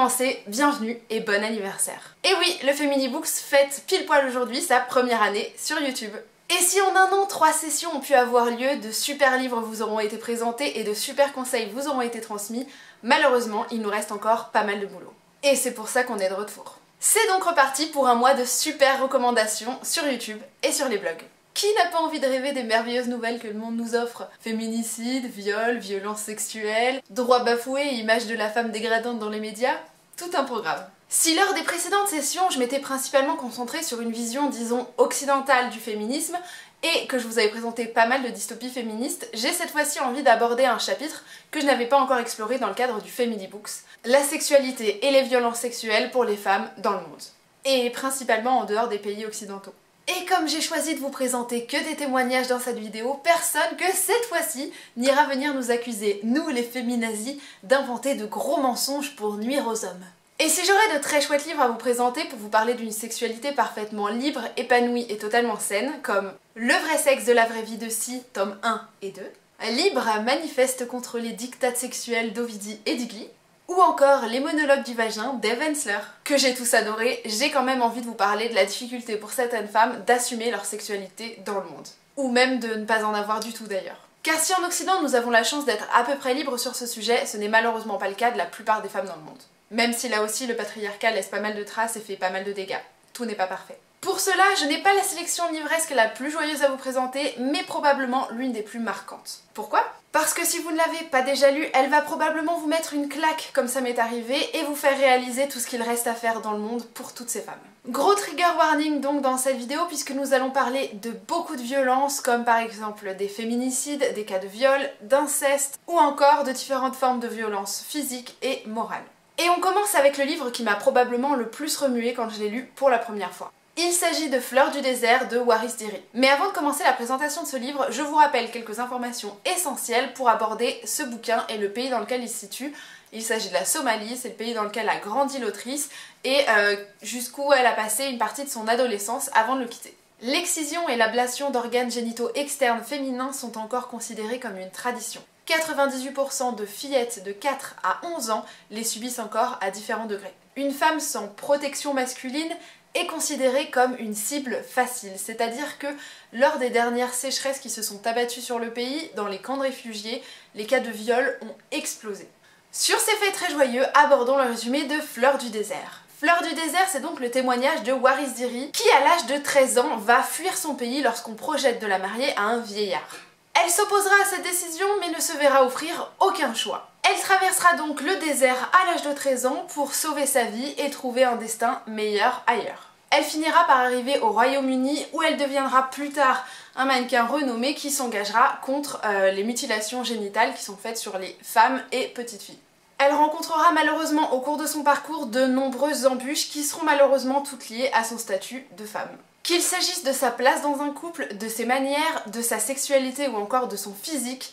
commencer, bienvenue et bon anniversaire. Et oui, le Femini Books fête pile poil aujourd'hui sa première année sur YouTube. Et si en un an, 3 sessions ont pu avoir lieu, de super livres vous auront été présentés et de super conseils vous auront été transmis, malheureusement, il nous reste encore pas mal de boulot. Et c'est pour ça qu'on est de retour. C'est donc reparti pour un mois de super recommandations sur YouTube et sur les blogs. Qui n'a pas envie de rêver des merveilleuses nouvelles que le monde nous offre? Féminicide, viol, violence sexuelle, droits bafoués et images de la femme dégradante dans les médias? Tout un programme. Si lors des précédentes sessions, je m'étais principalement concentrée sur une vision, disons, occidentale du féminisme, et que je vous avais présenté pas mal de dystopies féministes, j'ai cette fois-ci envie d'aborder un chapitre que je n'avais pas encore exploré dans le cadre du Femini Books, la sexualité et les violences sexuelles pour les femmes dans le monde. Et principalement en dehors des pays occidentaux. Et comme j'ai choisi de vous présenter que des témoignages dans cette vidéo, personne que cette fois-ci n'ira venir nous accuser, nous les féminazis, d'inventer de gros mensonges pour nuire aux hommes. Et si j'aurais de très chouettes livres à vous présenter pour vous parler d'une sexualité parfaitement libre, épanouie et totalement saine, comme Le vrai sexe de la vraie vie de Si, tomes 1 et 2, Libre manifeste contre les dictats sexuels d'Ovidie et Digli, ou encore Les monologues du vagin d'Eve Ensler, que j'ai tous adoré, j'ai quand même envie de vous parler de la difficulté pour certaines femmes d'assumer leur sexualité dans le monde. Ou même de ne pas en avoir du tout d'ailleurs. Car si en Occident nous avons la chance d'être à peu près libres sur ce sujet, ce n'est malheureusement pas le cas de la plupart des femmes dans le monde. Même si là aussi le patriarcat laisse pas mal de traces et fait pas mal de dégâts. Tout n'est pas parfait. Pour cela, je n'ai pas la sélection livresque la plus joyeuse à vous présenter, mais probablement l'une des plus marquantes. Pourquoi ? Parce que si vous ne l'avez pas déjà lue, elle va probablement vous mettre une claque comme ça m'est arrivé et vous faire réaliser tout ce qu'il reste à faire dans le monde pour toutes ces femmes. Gros trigger warning donc dans cette vidéo puisque nous allons parler de beaucoup de violences comme par exemple des féminicides, des cas de viol, d'inceste ou encore de différentes formes de violences physiques et morales. Et on commence avec le livre qui m'a probablement le plus remué quand je l'ai lu pour la première fois. Il s'agit de Fleurs du désert de Waris Dirie. Mais avant de commencer la présentation de ce livre, je vous rappelle quelques informations essentielles pour aborder ce bouquin et le pays dans lequel il se situe. Il s'agit de la Somalie, c'est le pays dans lequel a grandi l'autrice et jusqu'où elle a passé une partie de son adolescence avant de le quitter. L'excision et l'ablation d'organes génitaux externes féminins sont encore considérées comme une tradition. 98% de fillettes de 4 à 11 ans les subissent encore à différents degrés. Une femme sans protection masculine est considérée comme une cible facile, c'est-à-dire que lors des dernières sécheresses qui se sont abattues sur le pays, dans les camps de réfugiés, les cas de viol ont explosé. Sur ces faits très joyeux, abordons le résumé de Fleurs du désert. Fleurs du désert, c'est donc le témoignage de Waris Dirie, qui à l'âge de 13 ans va fuir son pays lorsqu'on projette de la marier à un vieillard. Elle s'opposera à cette décision mais ne se verra offrir aucun choix. Elle traversera donc le désert à l'âge de 13 ans pour sauver sa vie et trouver un destin meilleur ailleurs. Elle finira par arriver au Royaume-Uni où elle deviendra plus tard un mannequin renommé qui s'engagera contre les mutilations génitales qui sont faites sur les femmes et petites filles. Elle rencontrera malheureusement au cours de son parcours de nombreuses embûches qui seront malheureusement toutes liées à son statut de femme. Qu'il s'agisse de sa place dans un couple, de ses manières, de sa sexualité ou encore de son physique,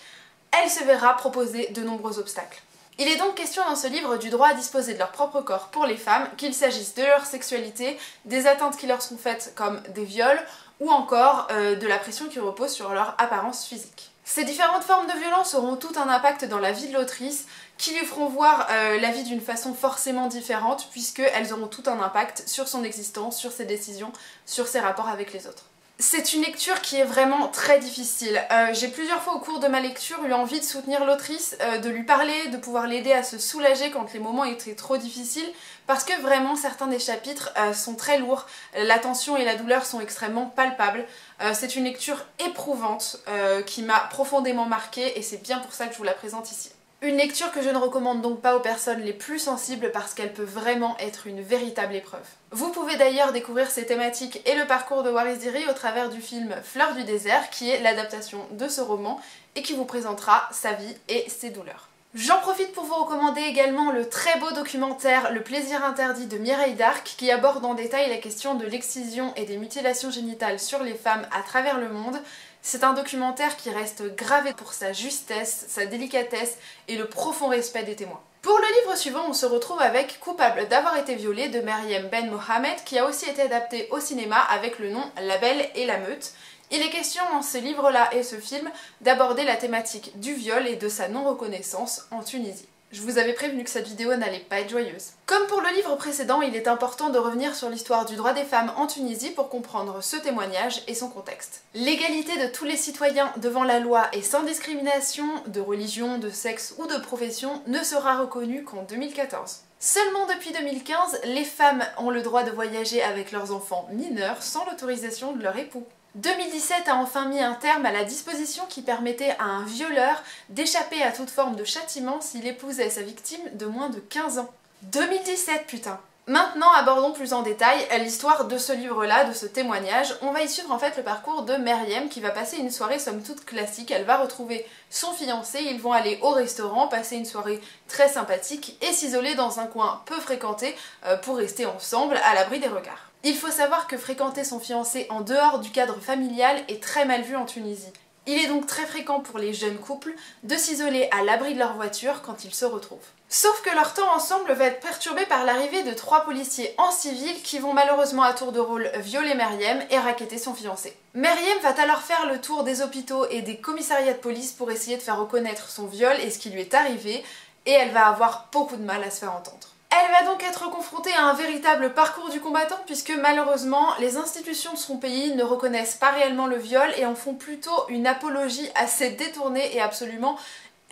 elle se verra proposer de nombreux obstacles. Il est donc question dans ce livre du droit à disposer de leur propre corps pour les femmes, qu'il s'agisse de leur sexualité, des atteintes qui leur sont faites comme des viols, ou encore de la pression qui repose sur leur apparence physique. Ces différentes formes de violence auront tout un impact dans la vie de l'autrice, qui lui feront voir la vie d'une façon forcément différente, puisqu'elles auront tout un impact sur son existence, sur ses décisions, sur ses rapports avec les autres. C'est une lecture qui est vraiment très difficile. J'ai plusieurs fois au cours de ma lecture eu envie de soutenir l'autrice, de lui parler, de pouvoir l'aider à se soulager quand les moments étaient trop difficiles, parce que vraiment certains des chapitres sont très lourds, la tension et la douleur sont extrêmement palpables. C'est une lecture éprouvante qui m'a profondément marquée et c'est bien pour ça que je vous la présente ici. Une lecture que je ne recommande donc pas aux personnes les plus sensibles parce qu'elle peut vraiment être une véritable épreuve. Vous pouvez d'ailleurs découvrir ces thématiques et le parcours de Waris Dirie au travers du film Fleurs du désert qui est l'adaptation de ce roman et qui vous présentera sa vie et ses douleurs. J'en profite pour vous recommander également le très beau documentaire Le plaisir interdit de Mireille d'Arc qui aborde en détail la question de l'excision et des mutilations génitales sur les femmes à travers le monde. C'est un documentaire qui reste gravé pour sa justesse, sa délicatesse et le profond respect des témoins. Pour le livre suivant, on se retrouve avec Coupable d'avoir été violée de Maryam Ben Mohamed qui a aussi été adapté au cinéma avec le nom La Belle et la Meute. Il est question dans ce livre-là et ce film d'aborder la thématique du viol et de sa non-reconnaissance en Tunisie. Je vous avais prévenu que cette vidéo n'allait pas être joyeuse. Comme pour le livre précédent, il est important de revenir sur l'histoire du droit des femmes en Tunisie pour comprendre ce témoignage et son contexte. L'égalité de tous les citoyens devant la loi et sans discrimination de religion, de sexe ou de profession ne sera reconnue qu'en 2014. Seulement depuis 2015, les femmes ont le droit de voyager avec leurs enfants mineurs sans l'autorisation de leur époux. 2017 a enfin mis un terme à la disposition qui permettait à un violeur d'échapper à toute forme de châtiment s'il épousait sa victime de moins de 15 ans. 2017 putain! Maintenant, abordons plus en détail l'histoire de ce livre-là, de ce témoignage. On va y suivre en fait le parcours de Meriem qui va passer une soirée somme toute classique. Elle va retrouver son fiancé, ils vont aller au restaurant, passer une soirée très sympathique et s'isoler dans un coin peu fréquenté pour rester ensemble à l'abri des regards. Il faut savoir que fréquenter son fiancé en dehors du cadre familial est très mal vu en Tunisie. Il est donc très fréquent pour les jeunes couples de s'isoler à l'abri de leur voiture quand ils se retrouvent. Sauf que leur temps ensemble va être perturbé par l'arrivée de 3 policiers en civil qui vont malheureusement à tour de rôle violer Meriem et racketter son fiancé. Meriem va alors faire le tour des hôpitaux et des commissariats de police pour essayer de faire reconnaître son viol et ce qui lui est arrivé, et elle va avoir beaucoup de mal à se faire entendre. Elle va donc être confrontée à un véritable parcours du combattant puisque malheureusement les institutions de son pays ne reconnaissent pas réellement le viol et en font plutôt une apologie assez détournée et absolument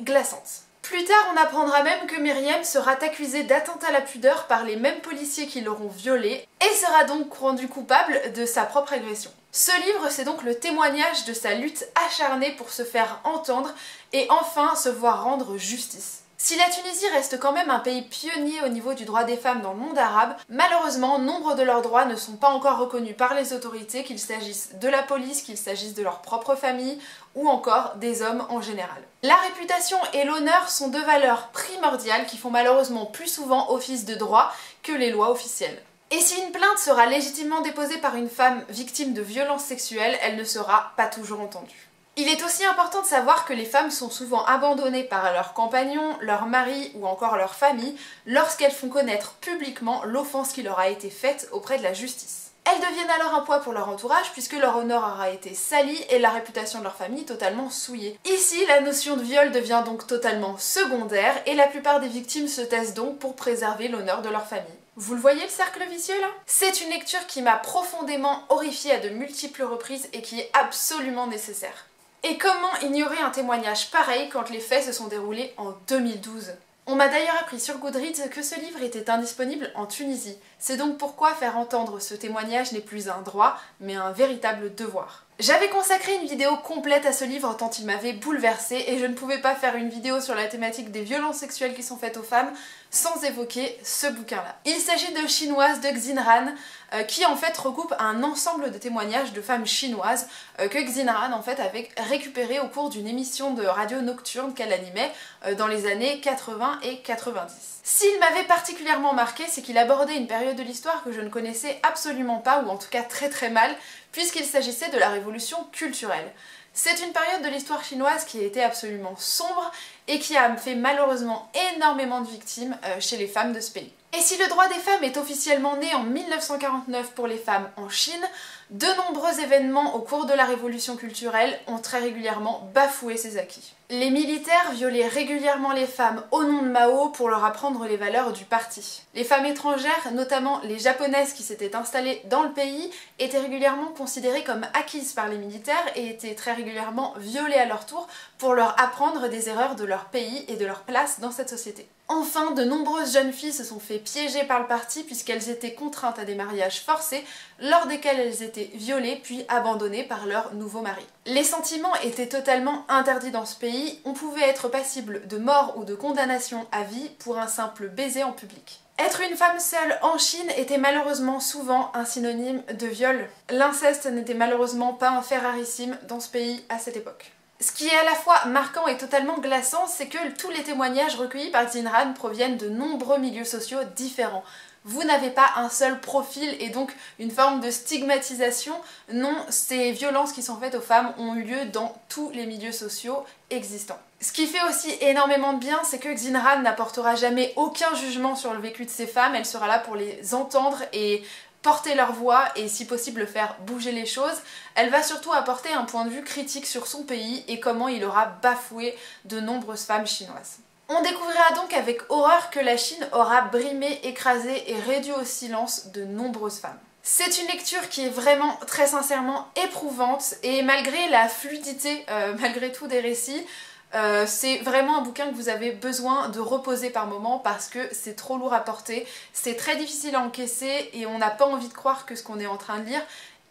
glaçante. Plus tard, on apprendra même que Meriem sera accusée d'atteinte à la pudeur par les mêmes policiers qui l'auront violée et sera donc rendue coupable de sa propre agression. Ce livre, c'est donc le témoignage de sa lutte acharnée pour se faire entendre et enfin se voir rendre justice. Si la Tunisie reste quand même un pays pionnier au niveau du droit des femmes dans le monde arabe, malheureusement, nombre de leurs droits ne sont pas encore reconnus par les autorités, qu'il s'agisse de la police, qu'il s'agisse de leur propre famille ou encore des hommes en général. La réputation et l'honneur sont deux valeurs primordiales qui font malheureusement plus souvent office de droit que les lois officielles. Et si une plainte sera légitimement déposée par une femme victime de violences sexuelles, elle ne sera pas toujours entendue. Il est aussi important de savoir que les femmes sont souvent abandonnées par leurs compagnons, leur mari ou encore leur famille lorsqu'elles font connaître publiquement l'offense qui leur a été faite auprès de la justice. Elles deviennent alors un poids pour leur entourage puisque leur honneur aura été sali et la réputation de leur famille totalement souillée. Ici, la notion de viol devient donc totalement secondaire et la plupart des victimes se taisent donc pour préserver l'honneur de leur famille. Vous le voyez le cercle vicieux là? C'est une lecture qui m'a profondément horrifiée à de multiples reprises et qui est absolument nécessaire. Et comment ignorer un témoignage pareil quand les faits se sont déroulés en 2012? On m'a d'ailleurs appris sur Goodreads que ce livre était indisponible en Tunisie. C'est donc pourquoi faire entendre ce témoignage n'est plus un droit, mais un véritable devoir. J'avais consacré une vidéo complète à ce livre tant il m'avait bouleversée et je ne pouvais pas faire une vidéo sur la thématique des violences sexuelles qui sont faites aux femmes sans évoquer ce bouquin-là. Il s'agit de Chinoise de Xinran qui en fait regroupe un ensemble de témoignages de femmes chinoises que Xinran en fait avait récupéré au cours d'une émission de radio nocturne qu'elle animait dans les années 80 et 90. S'il m'avait particulièrement marqué, c'est qu'il abordait une période de l'histoire que je ne connaissais absolument pas, ou en tout cas très très mal, puisqu'il s'agissait de la révolution culturelle. C'est une période de l'histoire chinoise qui a été absolument sombre et qui a fait malheureusement énormément de victimes chez les femmes de ce pays. Et si le droit des femmes est officiellement né en 1949 pour les femmes en Chine, de nombreux événements au cours de la révolution culturelle ont très régulièrement bafoué ces acquis. Les militaires violaient régulièrement les femmes au nom de Mao pour leur apprendre les valeurs du parti. Les femmes étrangères, notamment les japonaises qui s'étaient installées dans le pays, étaient régulièrement considérées comme acquises par les militaires et étaient très régulièrement violées à leur tour pour leur apprendre des erreurs de leur pays et de leur place dans cette société. Enfin, de nombreuses jeunes filles se sont fait piéger par le parti puisqu'elles étaient contraintes à des mariages forcés lors desquels elles étaient violées puis abandonnées par leur nouveau mari. Les sentiments étaient totalement interdits dans ce pays, on pouvait être passible de mort ou de condamnation à vie pour un simple baiser en public. Être une femme seule en Chine était malheureusement souvent un synonyme de viol. L'inceste n'était malheureusement pas un fait rarissime dans ce pays à cette époque. Ce qui est à la fois marquant et totalement glaçant, c'est que tous les témoignages recueillis par Xinran proviennent de nombreux milieux sociaux différents. Vous n'avez pas un seul profil et donc une forme de stigmatisation. Non, ces violences qui sont faites aux femmes ont eu lieu dans tous les milieux sociaux existants. Ce qui fait aussi énormément de bien, c'est que Xinran n'apportera jamais aucun jugement sur le vécu de ces femmes, elle sera là pour les entendre et porter leur voix et si possible faire bouger les choses. Elle va surtout apporter un point de vue critique sur son pays et comment il aura bafoué de nombreuses femmes chinoises. On découvrira donc avec horreur que la Chine aura brimé, écrasé et réduit au silence de nombreuses femmes. C'est une lecture qui est vraiment très sincèrement éprouvante et malgré la fluidité, malgré tout des récits, c'est vraiment un bouquin que vous avez besoin de reposer par moment parce que c'est trop lourd à porter, c'est très difficile à encaisser et on n'a pas envie de croire que ce qu'on est en train de lire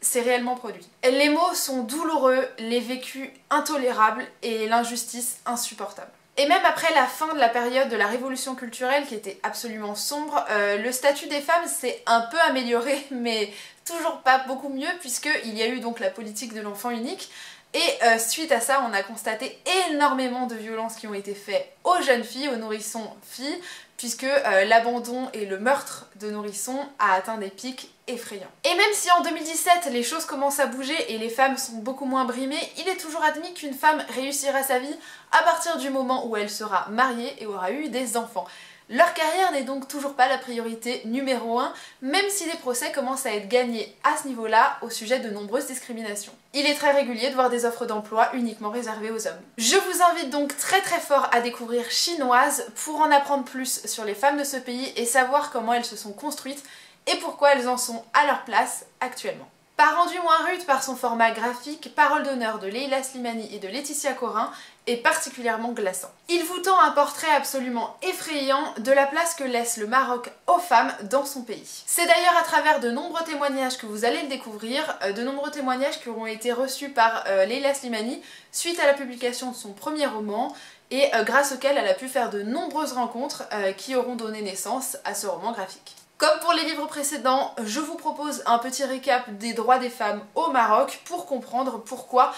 c'est réellement produit. Les mots sont douloureux, les vécus intolérables et l'injustice insupportable. Et même après la fin de la période de la révolution culturelle qui était absolument sombre, le statut des femmes s'est un peu amélioré mais toujours pas beaucoup mieux puisqu'il y a eu donc la politique de l'enfant unique et suite à ça on a constaté énormément de violences qui ont été faites aux jeunes filles, aux nourrissons filles puisque l'abandon et le meurtre de nourrissons a atteint des pics effrayants. Et même si en 2017 les choses commencent à bouger et les femmes sont beaucoup moins brimées, il est toujours admis qu'une femme réussira sa vie à partir du moment où elle sera mariée et aura eu des enfants. Leur carrière n'est donc toujours pas la priorité numéro 1, même si des procès commencent à être gagnés à ce niveau-là au sujet de nombreuses discriminations. Il est très régulier de voir des offres d'emploi uniquement réservées aux hommes. Je vous invite donc très fort à découvrir Chinoise pour en apprendre plus sur les femmes de ce pays et savoir comment elles se sont construites et pourquoi elles en sont à leur place actuellement. Pas rendu moins rude par son format graphique, Parole d'honneur de Leila Slimani et de Laetitia Corin est particulièrement glaçant. Il vous tend un portrait absolument effrayant de la place que laisse le Maroc aux femmes dans son pays. C'est d'ailleurs à travers de nombreux témoignages que vous allez le découvrir, de nombreux témoignages qui auront été reçus par Leila Slimani suite à la publication de son premier roman et grâce auquel elle a pu faire de nombreuses rencontres qui auront donné naissance à ce roman graphique. Comme pour les livres précédents, je vous propose un petit récap des droits des femmes au Maroc pour comprendre pourquoi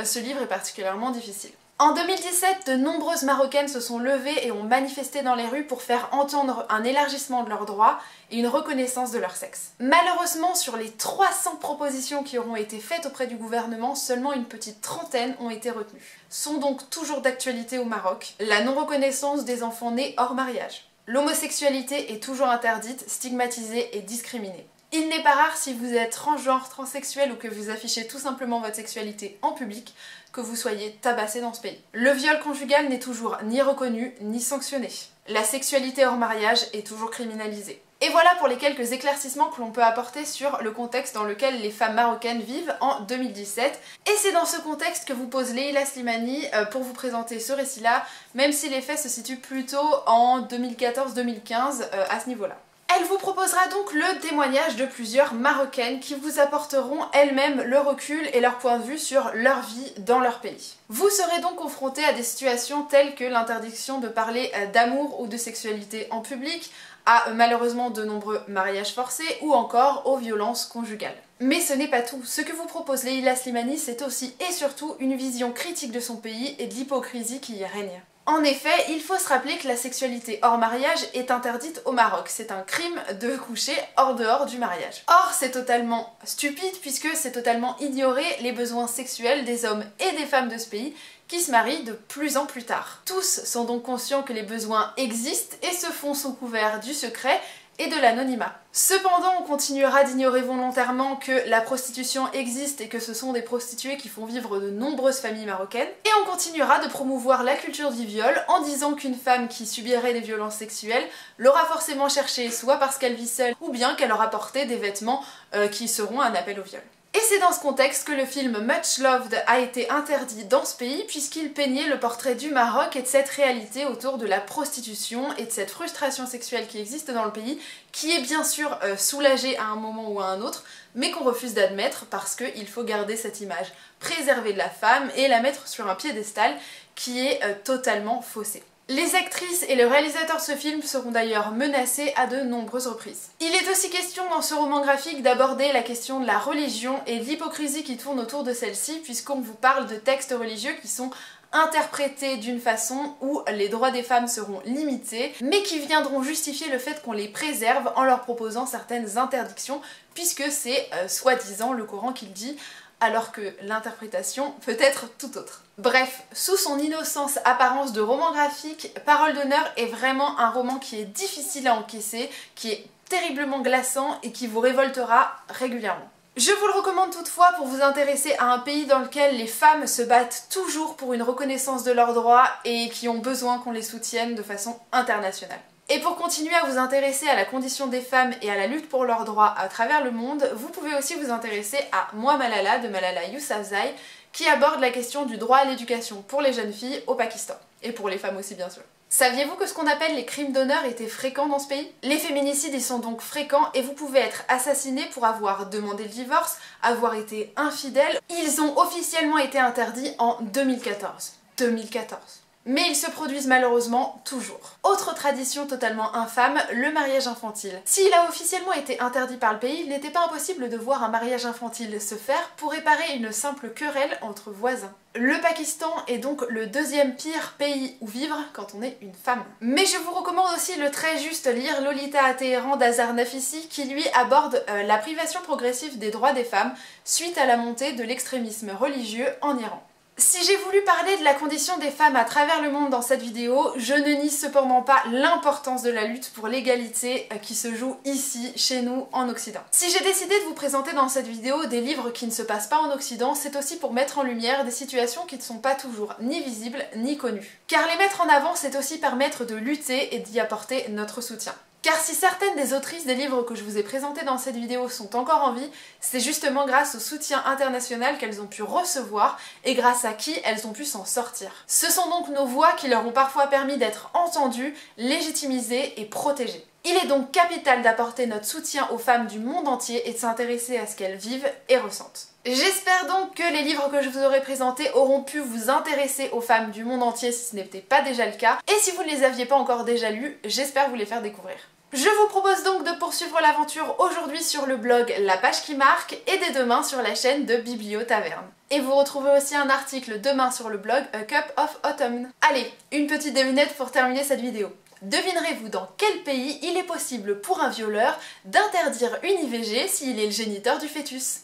ce livre est particulièrement difficile. En 2017, de nombreuses Marocaines se sont levées et ont manifesté dans les rues pour faire entendre un élargissement de leurs droits et une reconnaissance de leur sexe. Malheureusement, sur les 300 propositions qui auront été faites auprès du gouvernement, seulement une petite trentaine ont été retenues. Sont donc toujours d'actualité au Maroc la non-reconnaissance des enfants nés hors mariage. L'homosexualité est toujours interdite, stigmatisée et discriminée. Il n'est pas rare si vous êtes transgenre, transsexuel ou que vous affichez tout simplement votre sexualité en public, que vous soyez tabassé dans ce pays. Le viol conjugal n'est toujours ni reconnu ni sanctionné. La sexualité hors mariage est toujours criminalisée. Et voilà pour les quelques éclaircissements que l'on peut apporter sur le contexte dans lequel les femmes marocaines vivent en 2017. Et c'est dans ce contexte que vous pose Leila Slimani pour vous présenter ce récit-là, même si les faits se situent plutôt en 2014-2015 à ce niveau-là. Elle vous proposera donc le témoignage de plusieurs Marocaines qui vous apporteront elles-mêmes le recul et leur point de vue sur leur vie dans leur pays. Vous serez donc confrontés à des situations telles que l'interdiction de parler d'amour ou de sexualité en public, à malheureusement de nombreux mariages forcés ou encore aux violences conjugales. Mais ce n'est pas tout. Ce que vous propose Leila Slimani, c'est aussi et surtout une vision critique de son pays et de l'hypocrisie qui y règne. En effet, il faut se rappeler que la sexualité hors mariage est interdite au Maroc. C'est un crime de coucher hors dehors du mariage. Or, c'est totalement stupide puisque c'est totalement ignorer les besoins sexuels des hommes et des femmes de ce pays qui se marient de plus en plus tard. Tous sont donc conscients que les besoins existent et se font sous couvert du secret et de l'anonymat. Cependant, on continuera d'ignorer volontairement que la prostitution existe et que ce sont des prostituées qui font vivre de nombreuses familles marocaines. Et on continuera de promouvoir la culture du viol en disant qu'une femme qui subirait des violences sexuelles l'aura forcément cherché soit parce qu'elle vit seule ou bien qu'elle aura porté des vêtements qui seront un appel au viol. Et c'est dans ce contexte que le film Much Loved a été interdit dans ce pays puisqu'il peignait le portrait du Maroc et de cette réalité autour de la prostitution et de cette frustration sexuelle qui existe dans le pays, qui est bien sûr soulagée à un moment ou à un autre, mais qu'on refuse d'admettre parce qu'il faut garder cette image préservée de la femme et la mettre sur un piédestal qui est totalement faussé. Les actrices et le réalisateur de ce film seront d'ailleurs menacés à de nombreuses reprises. Il est aussi question dans ce roman graphique d'aborder la question de la religion et de l'hypocrisie qui tourne autour de celle-ci puisqu'on vous parle de textes religieux qui sont interprétés d'une façon où les droits des femmes seront limités, mais qui viendront justifier le fait qu'on les préserve en leur proposant certaines interdictions puisque c'est soi-disant le Coran qui le dit, alors que l'interprétation peut être tout autre. Bref, sous son innocence apparence de roman graphique, Parole d'honneur est vraiment un roman qui est difficile à encaisser, qui est terriblement glaçant et qui vous révoltera régulièrement. Je vous le recommande toutefois pour vous intéresser à un pays dans lequel les femmes se battent toujours pour une reconnaissance de leurs droits et qui ont besoin qu'on les soutienne de façon internationale. Et pour continuer à vous intéresser à la condition des femmes et à la lutte pour leurs droits à travers le monde, vous pouvez aussi vous intéresser à Moi Malala de Malala Yousafzai, qui aborde la question du droit à l'éducation pour les jeunes filles au Pakistan. Et pour les femmes aussi bien sûr. Saviez-vous que ce qu'on appelle les crimes d'honneur étaient fréquents dans ce pays? Les féminicides y sont donc fréquents et vous pouvez être assassiné pour avoir demandé le divorce, avoir été infidèle. Ils ont officiellement été interdits en 2014. 2014. Mais ils se produisent malheureusement toujours. Autre tradition totalement infâme, le mariage infantile. S'il a officiellement été interdit par le pays, il n'était pas impossible de voir un mariage infantile se faire pour réparer une simple querelle entre voisins. Le Pakistan est donc le deuxième pire pays où vivre quand on est une femme. Mais je vous recommande aussi le très juste livre Lolita à Téhéran d'Azar Nafisi qui lui aborde la privation progressive des droits des femmes suite à la montée de l'extrémisme religieux en Iran. Si j'ai voulu parler de la condition des femmes à travers le monde dans cette vidéo, je ne nie cependant pas l'importance de la lutte pour l'égalité qui se joue ici, chez nous, en Occident. Si j'ai décidé de vous présenter dans cette vidéo des livres qui ne se passent pas en Occident, c'est aussi pour mettre en lumière des situations qui ne sont pas toujours ni visibles ni connues. Car les mettre en avant, c'est aussi permettre de lutter et d'y apporter notre soutien. Car si certaines des autrices des livres que je vous ai présentés dans cette vidéo sont encore en vie, c'est justement grâce au soutien international qu'elles ont pu recevoir et grâce à qui elles ont pu s'en sortir. Ce sont donc nos voix qui leur ont parfois permis d'être entendues, légitimisées et protégées. Il est donc capital d'apporter notre soutien aux femmes du monde entier et de s'intéresser à ce qu'elles vivent et ressentent. J'espère donc que les livres que je vous aurai présentés auront pu vous intéresser aux femmes du monde entier si ce n'était pas déjà le cas. Et si vous ne les aviez pas encore déjà lus, j'espère vous les faire découvrir. Je vous propose donc de poursuivre l'aventure aujourd'hui sur le blog La Page qui Marque et dès demain sur la chaîne de Bibliotaverne. Et vous retrouvez aussi un article demain sur le blog A Cup of Autumn. Allez, une petite devinette pour terminer cette vidéo. Devinerez-vous dans quel pays il est possible pour un violeur d'interdire une IVG s'il est le géniteur du fœtus ?